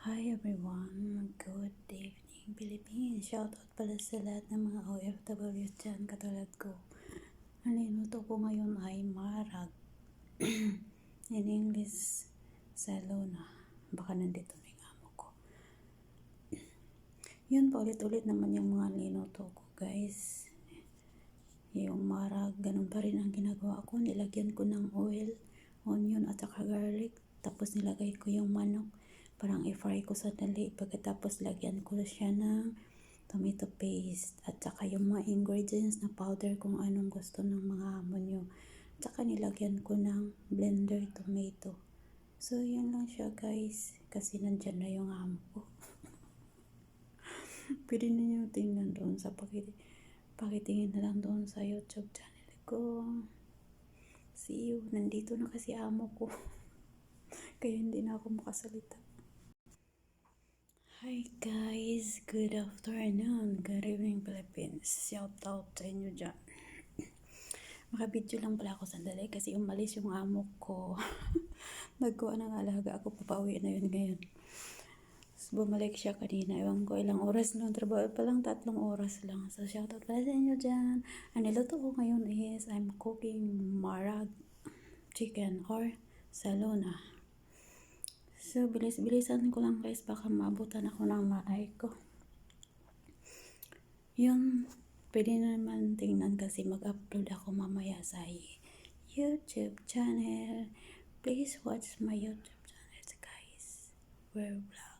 Hi everyone, good evening Philippines. Shoutout pala sa lahat ng mga OFW dyan katulad ko. Ang niluto ko ngayon ay marag. In English, salona. Baka nandito na yung amo ko. Yun, paulit-ulit naman yung mga niluto ko guys. Yung marag, ganun pa rin ang ginagawa ko. Nilagyan ko ng oil, onion at saka garlic. Tapos nilagay ko yung manok. Parang i-fry ko sandali. Pagkatapos lagyan ko siya ng tomato paste. At saka yung mga ingredients na powder kung anong gusto ng mga amo nyo. At saka nilagyan ko ng blender tomato. So yun lang siya guys. Kasi nandyan na yung amo ko. Pwede ninyo tingnan doon sa pakitingin na lang doon sa YouTube channel ko. See you. Nandito na kasi amo ko. Kaya hindi na ako makasalita. Hi guys, good afternoon, good evening Philippines. Shout out sa inyo dyan. Makabidyo lang pala ako sandali kasi umalis yung amo ko. Nagkuha ng alaga ako, papauwi na yun ngayon. So, bumalik siya kanina, ewan ko ilang oras lang, trabaho pa lang 3 oras lang. So shout out pala sa inyo dyan. Ang niluto ko ngayon is I'm cooking marag chicken or salona. So, bilis-bilisan ko lang guys, baka maabutan ako ng malay ko. Yun, pwede naman tingnan kasi mag-upload ako mamaya sa YouTube channel. Please watch my YouTube channel guys. We're vlog.